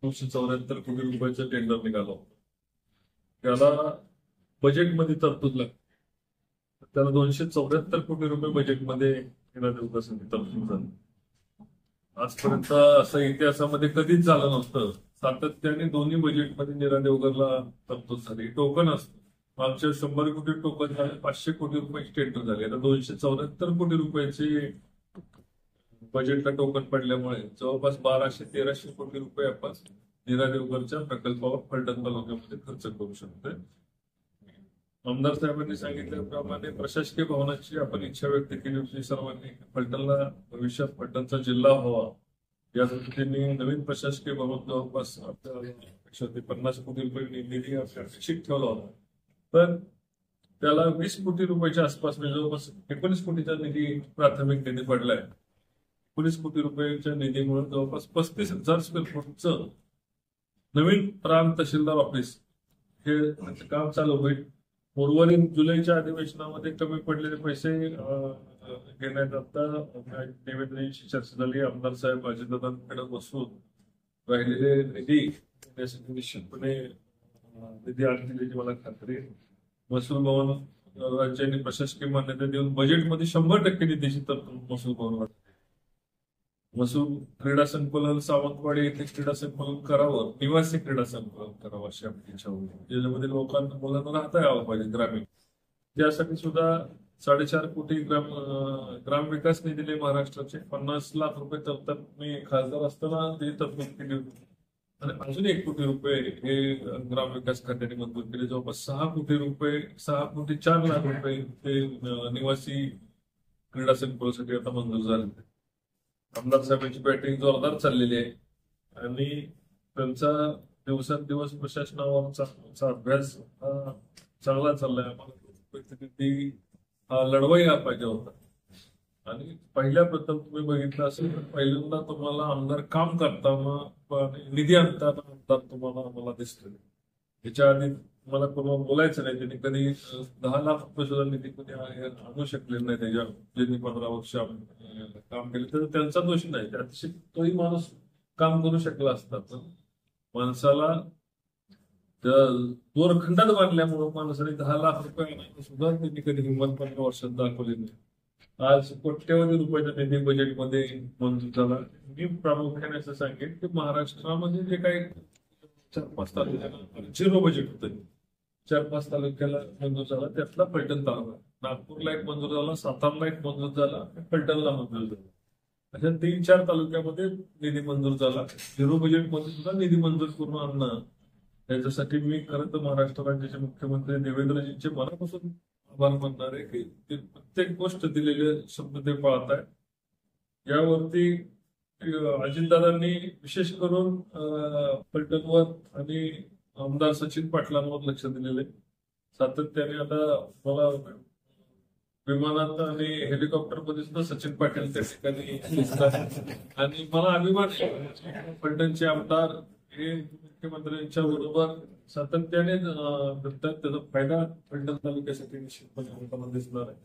274 कोटी रुपयाचं टेंडर निघालं. त्याला बजेटमध्ये तरतूद लागते. त्याला 274 कोटी रुपये बजेटमध्ये निराधार विकासासाठी तरतूद झाली. आजपर्यंत असं इतिहासामध्ये कधीच झालं नव्हतं. सातत्याने दोन्ही बजेटमध्ये नीरा देवगरला तरतूद झाली. टोकन असतं. मागच्या 100 कोटी टोकन झाले, 500 कोटी रुपये टेंडर झाले. आता 274 कोटी रुपयाचे बजेटला टोकन पडल्यामुळे जवळपास 1200-1300 कोटी रुपये आपण नीरा देवगरच्या प्रकल्पावर फलटण तालुक्यामध्ये खर्च करू शकतोय. आमदार साहेबांनी सांगितल्याप्रमाणे प्रशासकीय भवनाची आपण इच्छा व्यक्त केली होती सर्वांनी. फलटणला भविष्यात फलटणचा जिल्हा व्हावा या दृष्टीने नवीन प्रशासकीय भवन जवळपास 50 कोटी रुपये निधी अपेक्षित ठेवला होता. पण त्याला 20 कोटी रुपयाच्या आसपास म्हणजे जवळपास 19 कोटीचा निधी, प्राथमिक निधी पडलाय. 19 कोटी रुपयाच्या निधीमुळे जवळपास 35,000 स्क्वेअर फूटचं नवीन प्रांत तहसीलदार ऑफिस हे काम चालू होईल. उर्वरित जुलैच्या अधिवेशनामध्ये कमी पडलेले पैसे घेण्यात आता देवेंद्रजींची चर्चा झाली. आमदार साहेब अजितदादांकडे बसून राहिलेले निधी देण्यासाठी निश्चितपणे निधी आणतील याची मला खात्री आहे. महसूल भवन राज्यांनी प्रशासकीय मान्यता देऊन बजेटमध्ये 100% निधीची तरतूद महसूल भवन. महसूल क्रीडा संकुलन सावंतवाडी येथे क्रीडा संकुलन करावं, निवासी क्रीडा संकुलन करावं अशी आपली इच्छा होती. ज्याच्यामध्ये लोकांना मुलांना राहता यावं पाहिजे ग्रामीण. त्यासाठी सुद्धा 4.5 कोटी ग्राम विकास निधीले महाराष्ट्राचे 50 लाख रुपये तरतूद मी खासदार असताना ते तरतूद केली होती. आणि अजून 1 कोटी रुपये हे ग्राम विकास खात्याने मंजूर केले. जवळपास 6,04,00,000 रुपये ते निवासी क्रीडा संकुलासाठी आता मंजूर झाले. आमदार साहेबांची बॅटिंग जोरदार चाललेली आहे आणि त्यांचा दिवसेंदिवस प्रशासनावरचा अभ्यास हा चांगला चाललाय. आम्हाला हा लढवाई पाहिजे होता. आणि पहिल्या प्रथम तुम्ही बघितलं असेल तर पहिल्यांदा तुम्हाला आमदार काम करताना निधी आणताना आमदार तुम्हाला आम्हाला दिसले. याच्या आधी मला कोणाला बोलायचं नाही. त्यांनी कधी 10 लाख रुपये सुद्धा निधी कोणी आणू शकले नाही. त्याच्या ज्यांनी 15 वर्ष काम केले तर त्यांचा दोष नाही. त्यात तोही माणूस काम करू शकला असता. पण माणसाला दोरखंडात बांधल्यामुळे माणसाने 10 लाख रुपये आणायला सुद्धा त्यांनी कधी हिंमत 15 वर्षात दाखवली नाही. आज कोट्यवधी रुपयाचा निधी बजेटमध्ये मंजूर झाला. मी प्रामुख्याने असं सांगेन की महाराष्ट्रामध्ये जे काही 4-5 तालुक्याला 0 बजेट होतं, 4-5 तालुक्याला मंजूर झाला. त्यातला फलटण तालुका, नागपूरला एक मंजूर झाला, सातारला एक मंजूर झाला, फलटणला मंजूर झाला. अशा 3-4 तालुक्यामध्ये निधी मंजूर झाला. 0 बजेटमध्ये सुद्धा निधी मंजूर करून आणणं त्याच्यासाठी मी खरं तर महाराष्ट्र राज्याचे मुख्यमंत्री देवेंद्रजींचे मनापासून आभार मानणार आहे की ते प्रत्येक गोष्ट दिलेले शब्द ते पाळत आहे. यावरती अजितदादांनी विशेष करून फलटणवर आणि आमदार सचिन पाटलांवर लक्ष दिलेले. सातत्याने आता मला विमानात आणि हेलिकॉप्टरमध्ये सुद्धा सचिन पाटील त्या ठिकाणी दिसतात आणि मला अभिमान आहे फलटणचे आमदार हे मुख्यमंत्र्यांच्या बरोबर सातत्याने फिरतात. त्याचा फायदा फलटण तालुक्यासाठी निश्चितपणे होताना दिसणार आहे.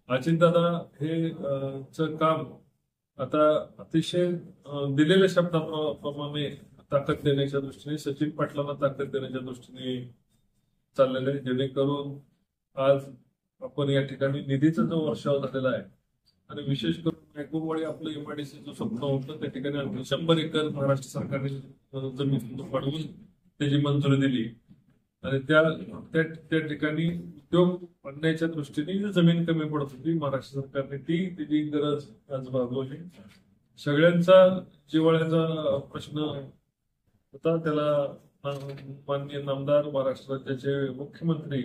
अजितदादा हे काम आता अतिशय दिलेल्या शब्दाप्रमाणे ताकद देण्याच्या दृष्टीने, सचिन पाटलांना ताकद देण्याच्या दृष्टीने चाललेलं आहे. जेणेकरून आज आपण या ठिकाणी निधीचा जो वर्षाव झालेला आहे आणि विशेष करून मेकबोवाडी आपलं एमआयडीसी जो स्वप्न होतं त्या ठिकाणी आणखी 100 एकर महाराष्ट्र सरकारने जमीन वाढवून त्याची मंजुरी दिली आणि त्या ठिकाणी उद्योग आणण्याच्या दृष्टीने जमीन कमी पडत होती. महाराष्ट्र सरकारने त्याची गरज आज भागवली. सगळ्यांचा जिव्हाळ्याचा प्रश्न होता. त्याला माननीय नामदार महाराष्ट्र राज्याचे मुख्यमंत्री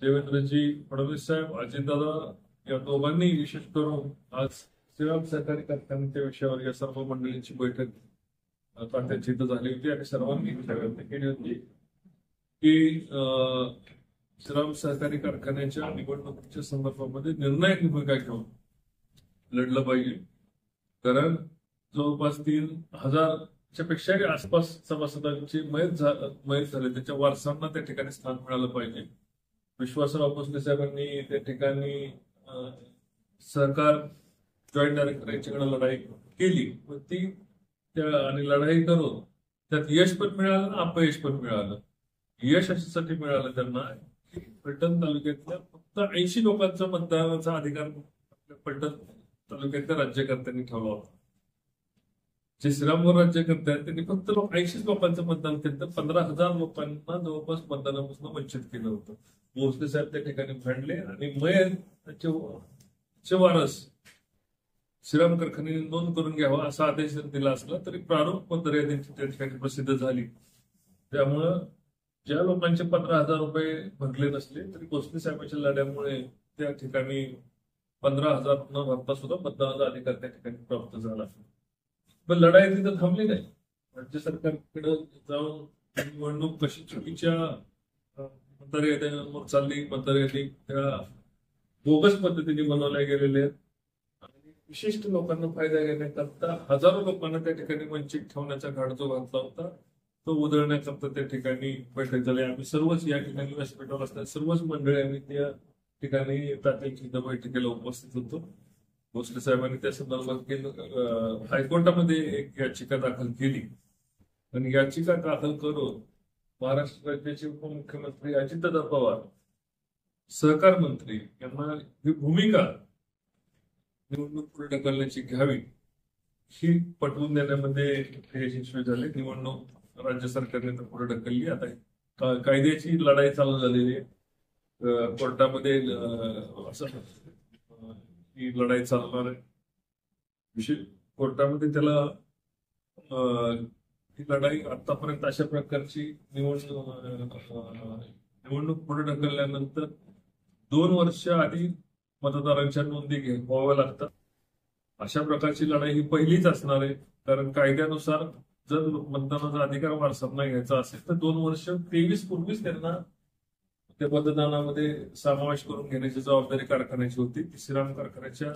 देवेंद्रजी फडणवीस साहेब, अजितदादा या दोघांनी विशेष करून आज श्रीराम सहकारी कारखान्याच्या विषयावर या सर्व मंडळींची बैठक त्यांची इथं झाली होती आणि सर्वांनी व्यक्त केली होती की श्रीराम सहकारी कारखान्याच्या निवडणुकीच्या संदर्भामध्ये निर्णायक भूमिका घेऊन लढलं पाहिजे. कारण जवळपास 3,000च्या पेक्षाही आसपास सभासदांची मयत झाले. त्याच्या वारसांना त्या ठिकाणी स्थान मिळालं पाहिजे. विश्वासराव भोसले साहेबांनी त्या ठिकाणी सहकार जॉईंट डायरेक्टर यांच्याकडे लढाई केली आणि लढाई करून त्यात यश पण मिळालं ना अपयश पण मिळालं. यश अशासाठी मिळालं त्यांना की फलटण तालुक्यातल्या फक्त 80 लोकांचा मतदानाचा अधिकार आपल्या फलटण तालुक्यातल्या राज्यकर्त्यांनी ठेवला होता. जे श्रीरामपूर राज्यकर्ते आहेत त्यांनी फक्त 80 लोकांचं मतदान केलं, तर 15,000 लोकांना जवळपास मतदानापासून वंचित केलं होतं. भोसले साहेब त्या ठिकाणी भांडले आणि त्याचे वारस श्रीराम कारखान्याने नोंद करून घ्यावा असा आदेश दिला असला तरी प्रारूप मतदार त्या ठिकाणी प्रसिद्ध झाली. त्यामुळं ज्या लोकांचे 15,000 रुपये भरले नसले तरी भोसले साहेबांच्या लढ्यामुळे त्या ठिकाणी 15,000 न भरता सुद्धा मतदानाचा अधिकार त्या ठिकाणी प्राप्त झाला. पण लढाई तिथं थांबली नाही. राज्य सरकारकडे जाऊन निवडणूक कशी चुकीच्या मतदार याद्यांवर चालली, मतदार यादी त्या बोगस पद्धतीने बनवल्या गेलेल्या आहेत आणि विशिष्ट लोकांना फायदा घेण्याकरता हजारो लोकांना त्या ठिकाणी वंचित ठेवण्याचा घाट जो घातला होता तो उधळण्याकरता त्या ठिकाणी बैठक झाली. आम्ही सर्वच या ठिकाणी व्यासपीठावर असतात सर्वच मंडळी आम्ही त्या ठिकाणी तात्यांच्या बैठकीला उपस्थित होतो. भोसले साहेबांनी त्या संदर्भात हायकोर्टामध्ये एक याचिका दाखल केली आणि याचिका दाखल करून महाराष्ट्र राज्याचे उपमुख्यमंत्री अजितदादा पवार, सहकार मंत्री यांना ही भूमिका निवडणूक पुढे ढकलण्याची घ्यावी ही पटवून देण्यामध्ये यशस्वी झाले. निवडणूक राज्य सरकारने तर पुढे ढकलली. आता कायद्याची लढाई चालू झालेली आहे कोर्टामध्ये. असं ही लढाई चालणार आहे विशेष कोर्टामध्ये. त्याला ही लढाई आतापर्यंत अशा प्रकारची निवडणूक पुढे ढकलल्यानंतर 2 वर्ष आधी मतदारांच्या नोंदी व्हाव्या लागतात. अशा प्रकारची लढाई ही पहिलीच असणार आहे. कारण कायद्यानुसार जर मतदानाचा अधिकार वारसांना घ्यायचा असेल तर 2 वर्ष 23 पूर्वीच त्यांना त्या मतदानामध्ये समावेश करून घेण्याची जबाबदारी कारखान्याची होती. ती श्रीराम कारखान्याच्या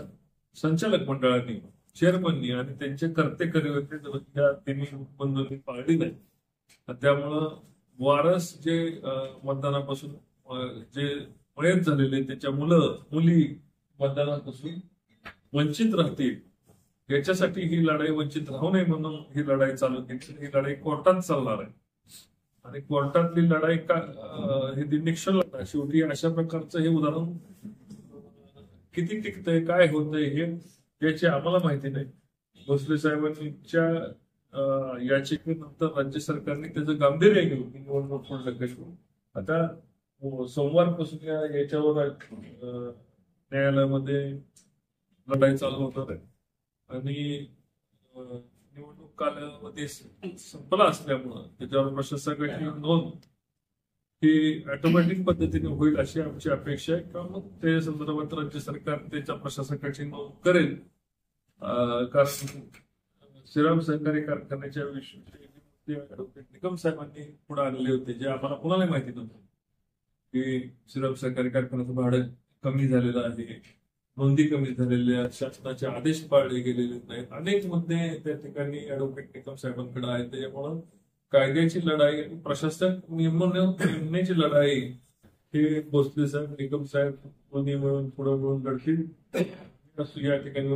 संचालक मंडळांनी, चेअरमननी आणि त्यांचे कर्ते कर्मचारी या तिन्ही बंधूंनी पाळली नाही. त्यामुळं वारस जे मतदानापासून जे मयत झालेले त्याच्या मुली मतदानापासून वंचित राहतील याच्यासाठी ही लढाई वंचित राहू नये म्हणून ही लढाई चालू केली. ही लढाई कोर्टात चालणार आहे आणि कोर्टातली लढाई हे निश्चल शेवटी अशा प्रकारचं हे उदाहरण किती टिकतंय काय होतंय हे याची आम्हाला माहिती नाही. भोसले साहेबांच्या याचिकेनंतर राज्य सरकारने त्याचं गांभीर्य घेऊन निवडणूक पुढे ढकलली. आता सोमवारपासून याच्यावर न्यायालयामध्ये लढाई चालू होणार आहे आणि निवडणूक कालावधी संपला असल्यामुळं त्याच्यावर प्रशासकाची नोंद ही ऑटोमॅटिक पद्धतीने होईल अशी आमची अपेक्षा आहे. किंवा मग त्या संदर्भात राज्य सरकार त्याच्या प्रशासकाची नोंद करेल. कारण श्रीराम सहकारी कारखान्याच्या विषयी निकम साहेबांनी पुढे आणले होते जे आम्हाला कोणालाही माहिती नव्हतं की श्रीराम सहकारी कारखान्याचं भाडं कमी झालेलं आहे, नोंदी कमी झालेल्या, शासनाचे आदेश पाळले गेलेले नाहीत, अनेक मुद्दे त्या ठिकाणी ऍडव्होकेट निकम साहेबांकडे आहेत. त्याच्यामुळं कायद्याची लढाई आणि प्रशासक नेमण्याची लढाई हे भोसले साहेब, निकम साहेब दोन्ही मिळून पुढे मिळून लढतील. या ठिकाणी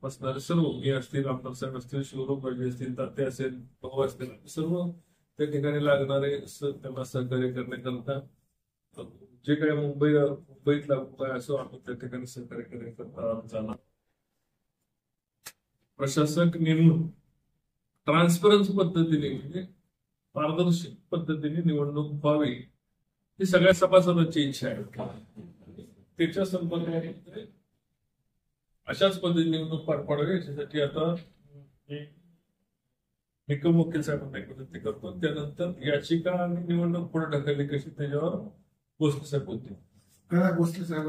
बसणारे सर्व मी असतील, आमदार साहेब असतील, शिवराम पाटील असतील, तात्या असेल, भाऊ असतील, सर्व त्या ठिकाणी लागणारे त्यांना सहकार्य करण्याकरता जे काही मुंबईत लागू काय असो आम्ही त्या ठिकाणी सहकार्य करण्याकरता जाणार. प्रशासक नेमून ट्रान्सपरन्सी पद्धतीने म्हणजे पारदर्शक पद्धतीने निवडणूक व्हावी ही सगळ्या सभासदांची इच्छा आहे. त्याच्या संपर्काने अशाच पद्धतीने निवडणूक पार पाडावी याच्यासाठी आता निकम वकील साहेबांना एक विनंती करतो. त्यानंतर याचिका आणि निवडणूक पुढे ढकलली कशी त्याच्यावर भोसले साहेब होते. भोसले साहेब